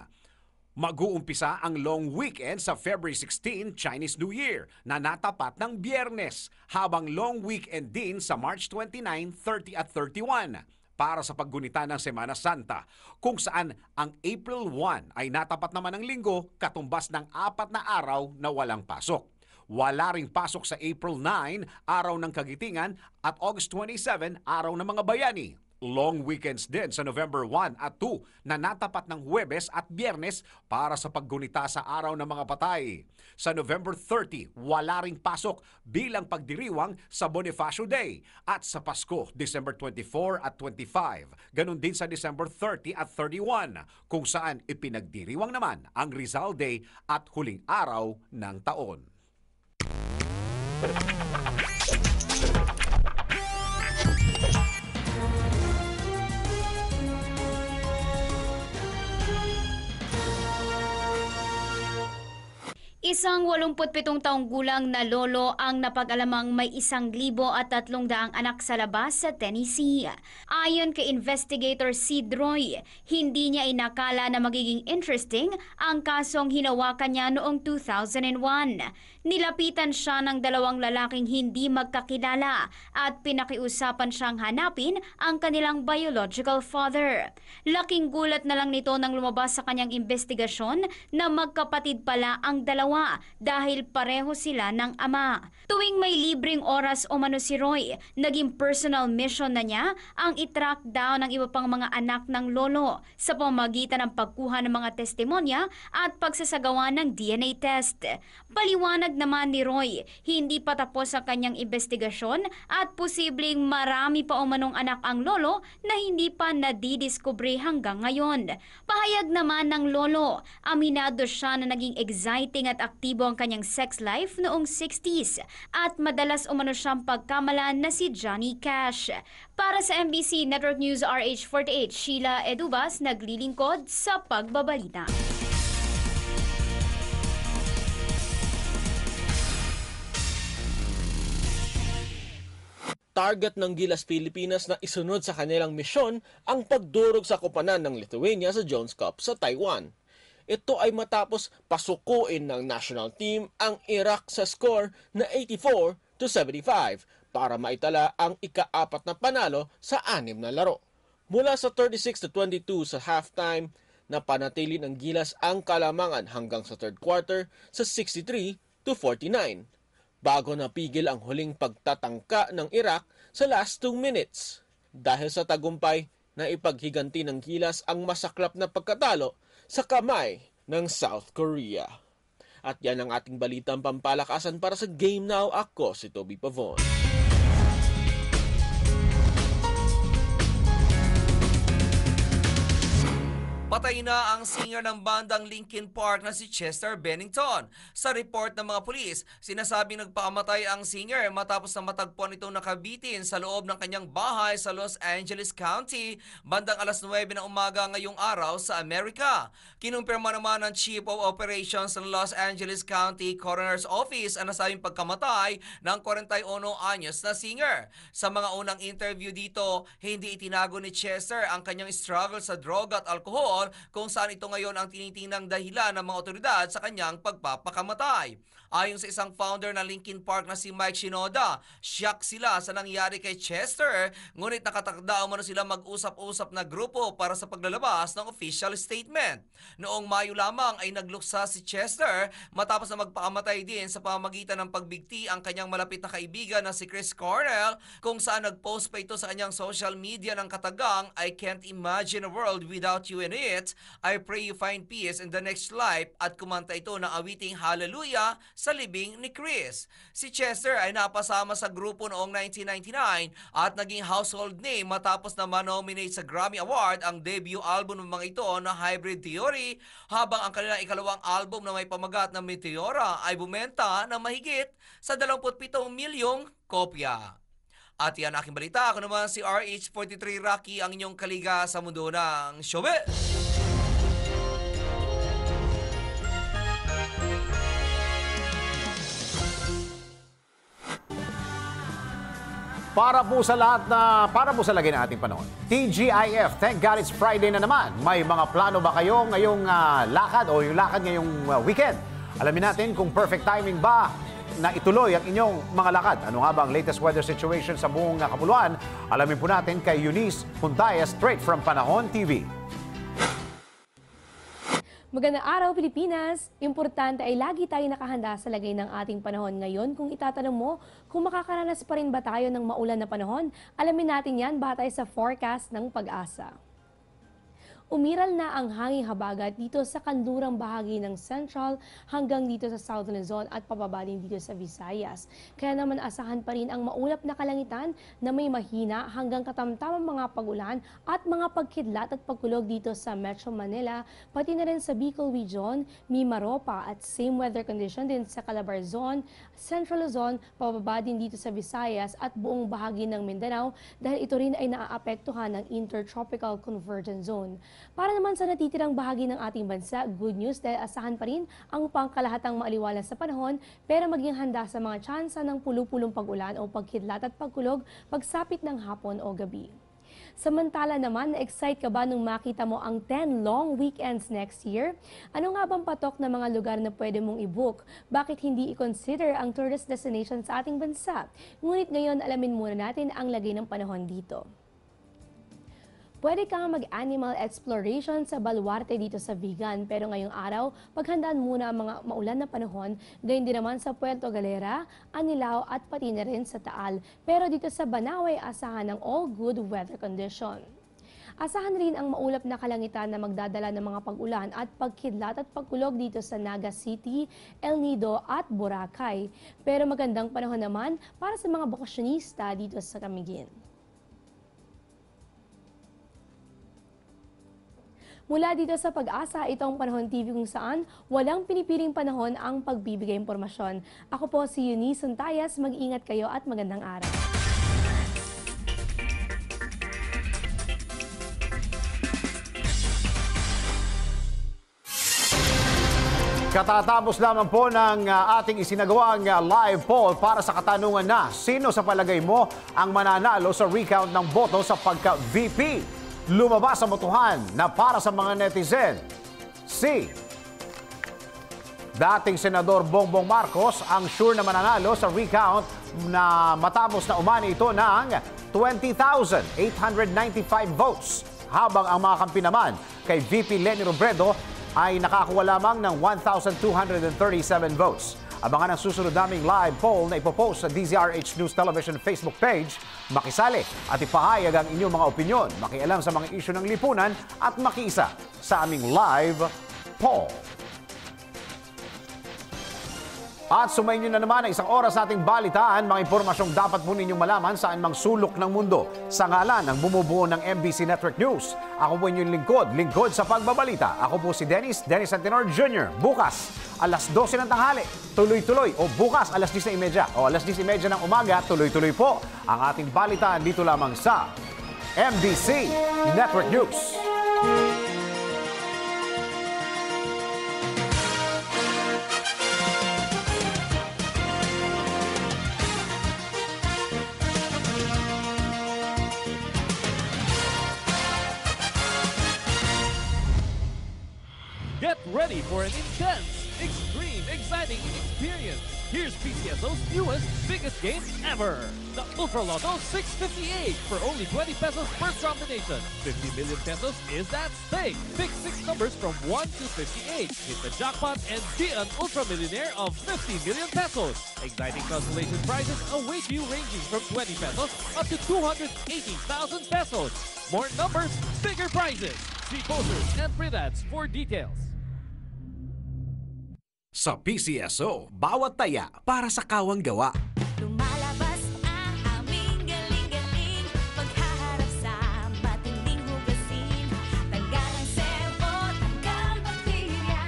Mag-uumpisa ang long weekend sa February 16, Chinese New Year, na natapat ng Biyernes, habang long weekend din sa March 29, 30 at 31 para sa paggunita ng Semana Santa, kung saan ang April 1 ay natapat naman ng linggo, katumbas ng 4 na araw na walang pasok. Wala ring pasok sa April 9, araw ng Kagitingan, at August 27, araw ng mga bayani. Long weekends din sa November 1 at 2 na natapat ng Huwebes at Biyernes para sa paggunita sa araw ng mga patay. Sa November 30, wala ring pasok bilang pagdiriwang sa Bonifacio Day. At sa Pasko, December 24 at 25. Ganon din sa December 30 at 31, kung saan ipinagdiriwang naman ang Rizal Day at huling araw ng taon. Isang 87 taong gulang na lolo ang napag-alamang may 1,300 anak sa labas sa Tennessee. Ayon kay investigator Sid Roy, hindi niya inakala na magiging interesting ang kasong hinawakan niya noong 2001. Nilapitan siya ng 2 lalaking hindi magkakilala at pinakiusapan siyang hanapin ang kanilang biological father. Laking gulat na lang nito nang lumabas sa kanyang investigasyon na magkapatid pala ang dalawa dahil pareho sila ng ama. Tuwing may libreng oras o mano si Roy, naging personal mission na niya ang i-track down ang iba pang mga anak ng lolo sa pamamagitan ng pagkuha ng mga testimonya at pagsasagawa ng DNA test. Paliwanag naman ni Roy, hindi pa tapos ang kanyang investigasyon at posibleng marami pa umanong anak ang lolo na hindi pa nadidiskubre hanggang ngayon. Pahayag naman ng lolo, aminado siya na naging exciting at aktibo ang kanyang sex life noong 60s at madalas umano siyang pagkamalan na si Johnny Cash. Para sa MBC Network News RH48, Sheila Edubas naglilingkod sa Pagbabalita. Target ng Gilas Pilipinas na isunod sa kanilang misyon ang pagdurog sa koponan ng Lithuania sa Jones Cup sa Taiwan. Ito ay matapos pasukuin ng national team ang Iraq sa score na 84-75 para maitala ang ika-4 na panalo sa 6 na laro. Mula sa 36-22 sa halftime, napanatili ng Gilas ang kalamangan hanggang sa third quarter sa 63-49. Bago napigil ang huling pagtatangka ng Iraq sa last 2 minutes. Dahil sa tagumpay, na ipaghiganti ng Gilas ang masaklap na pagkatalo sa kamay ng South Korea. At yan ang ating balitang pampalakasan para sa Game Now. Ako si Toby Pavon. Patay na ang singer ng bandang Linkin Park na si Chester Bennington. Sa report ng mga pulis, sinasabing nagpakamatay ang singer matapos na matagpuan itong nakabitin sa loob ng kanyang bahay sa Los Angeles County bandang alas 9 ng umaga ngayong araw sa Amerika. Kinumpirma naman ng Chief of Operations ng Los Angeles County Coroner's Office ang nasabing pagkamatay ng 41 anyos na singer. Sa mga unang interview dito, hindi itinago ni Chester ang kanyang struggle sa droga at alkohol kung saan ito ngayon ang tinitinang dahilan ng mga otoridad sa kanyang pagpapakamatay. Ayon sa isang founder ng Linkin Park na si Mike Shinoda, shock sila sa nangyari kay Chester, ngunit nakatakda umano sila mag-usap-usap na grupo para sa paglalabas ng official statement. Noong Mayo lamang ay nagluksa si Chester matapos na magpakamatay din sa pamamagitan ng pagbigti ang kanyang malapit na kaibigan na si Chris Cornell, kung saan nag-post pa ito sa kanyang social media ng katagang, "I can't imagine a world without you in it. I pray you find peace in the next life," at kumanta ito ng awiting Hallelujah sa libing ni Chris. Si Chester ay napasama sa grupo noong 1999 at naging household name matapos na manominate sa Grammy Award ang debut album ng mga ito na Hybrid Theory, habang ang kanilang ikalawang album na may pamagat na Meteora ay bumenta ng mahigit sa 27 milyong kopya. At yan aking balita. Ako naman si RH43 Rocky, ang inyong kaliga sa mundo ng showbiz. Para po sa lagi ng ating panahon. TGIF, thank God it's Friday na naman. May mga plano ba kayo ngayong lakad o yung lakad ngayong weekend? Alamin natin kung perfect timing ba na ituloy ang inyong mga lakad. Ano nga ba ang latest weather situation sa buong Kapuluan? Alamin po natin kay Eunice Puntaya straight from Panahon TV. Magandang araw, Pilipinas! Importante ay lagi tayo nakahanda sa lagay ng ating panahon. Ngayon, kung itatanong mo kung makakaranas pa rin ba tayo ng maulan na panahon, alamin natin yan batay sa forecast ng Pag-asa. Umiral na ang hanging habagat dito sa kanlurang bahagi ng Central hanggang dito sa Southern Luzon at pababa din dito sa Visayas. Kaya naman asahan pa rin ang maulap na kalangitan na may mahina hanggang katamtamang mga pag-ulan at mga pagkidlat at pagkulog dito sa Metro Manila, pati na rin sa Bicol Region, Mimaropa at same weather condition din sa Calabarzon, Central Luzon, pababa din dito sa Visayas at buong bahagi ng Mindanao dahil ito rin ay naaapektuhan ng Intertropical Convergence Zone. Para naman sa natitirang bahagi ng ating bansa, good news dahil asahan pa rin ang pangkalahatang maaliwalas sa panahon, pero maging handa sa mga tsansa ng pulu-pulong pag-ulan o pagkidlat at pagkulog pagsapit ng hapon o gabi. Samantala naman, na-excite ka ba nung makita mo ang 10 long weekends next year? Ano nga bang patok na mga lugar na pwede mong i-book? Bakit hindi i-consider ang tourist destination sa ating bansa? Ngunit ngayon, alamin muna natin ang lagay ng panahon dito. Pwede kang mag-animal exploration sa Baluarte dito sa Vigan, pero ngayong araw, paghandaan muna ang mga maulan na panahon, gayon din naman sa Puerto Galera, Anilao at pati na rin sa Taal. Pero dito sa Banawe, asahan ng all good weather condition. Asahan rin ang maulap na kalangitan na magdadala ng mga pag-ulan at pagkidlat at pagkulog dito sa Naga City, El Nido at Boracay. Pero magandang panahon naman para sa mga bakasyonista dito sa Camiguin. Mula dito sa Pag-asa, itong Panahon TV kung saan walang pinipiling panahon ang pagbibigay impormasyon. Ako po si Eunice Puntayas, mag-ingat kayo at magandang araw. Katatapos lamang po ng ating isinagawang live poll para sa katanungan na sino sa palagay mo ang mananalo sa recount ng boto sa pagka-VP? Lumabas ang botohan na para sa mga netizen. Si dating Senador Bongbong Marcos ang sure na mananalo sa recount na matapos na umani ito ng 20,895 votes. Habang ang mga kampi naman kay VP Leni Robredo ay nakakuha lamang ng 1,237 votes. Abangan ang susunod naming live poll na ipopost sa DZRH News Television Facebook page. Makisali at ipahayag ang inyong mga opinyon, makialam sa mga isyu ng lipunan at makiisa sa aming live poll. At sumayin nyo na naman ang isang oras nating balitaan, mga impormasyong dapat po ninyong malaman saan mang sulok ng mundo sa ngalan ng bumubuo ng MBC Network News. Ako po inyong lingkod sa pagbabalita. Ako po si Dennis Antenor Jr. Bukas, alas 12 ng tanghali, tuloy-tuloy. O bukas, alas 10:30. O alas 10:30 ng umaga, tuloy-tuloy po ang ating balitaan dito lamang sa MBC Network News. Get ready for an intense, extreme, exciting experience. Here's PCSO's newest, biggest game ever. The Ultra Lotto 658 for only 20 pesos per combination. 50 million pesos is at stake. Pick 6 numbers from 1 to 58. Hit the jackpot and be an ultra millionaire of 50 million pesos. Exciting consolation prizes await you ranging from 20 pesos up to 280,000 pesos. More numbers, bigger prizes. See posters and print ads for details. Sa PCSO, bawat taya para sa kawang gawa. Lumalabas ang aming galing-galing paghaharap sa matinding hugasin. Tanggal ang sebo, tanggal bakterya.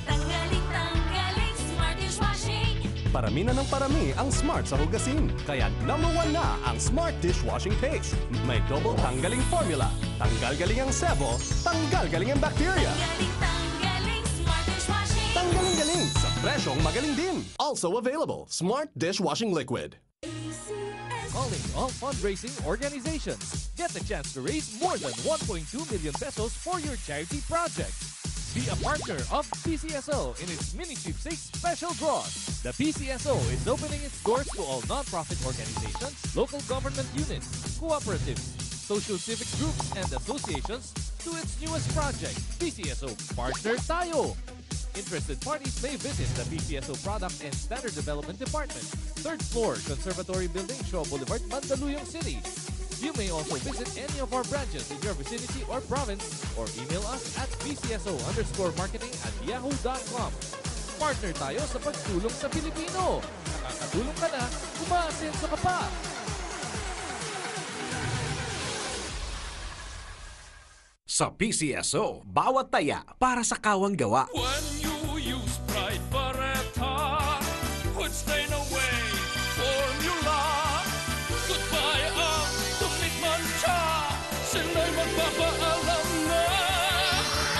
Tanggaling, Smart Dishwashing. Parami na ng parami ang Smart sa hugasin. Kaya #1 na ang Smart Dishwashing Paste. May double tanggaling formula. Tanggal galing ang sebo, tanggal galing ang bakterya. Tanggaling, Smart Dishwashing. Tanggaling galing sa presyong magaling din. Also available, Smart Dishwashing Liquid. Calling all fundraising organizations. Get the chance to raise more than 1.2 million pesos for your charity project. Be a partner of PCSO in its mini sweepstakes special draws. The PCSO is opening its doors to all non-profit organizations, local government units, cooperatives, social civic groups, and associations to its newest project, PCSO Partner Tayo. Interested parties may visit the PCSO Product and Standard Development Department, 3rd floor, Conservatory Building, Shaw Boulevard, Mandaluyong City. You may also visit any of our branches in your vicinity or province or email us at pcso_marketing@yahoo.com. Partner tayo sa pagtulong sa Pilipino. Nakakatulong ka na, umaasenso ka pa. Sa PCSO, bawat taya para sa kawang gawa. When you use Pride Barretta, quit staying away formula. Goodbye ang tumitmancha, sila'y magpapaalam na.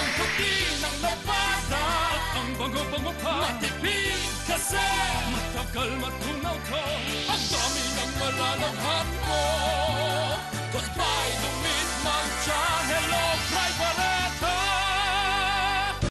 Ang puti ng labada, ang bango-bango pa, matipid.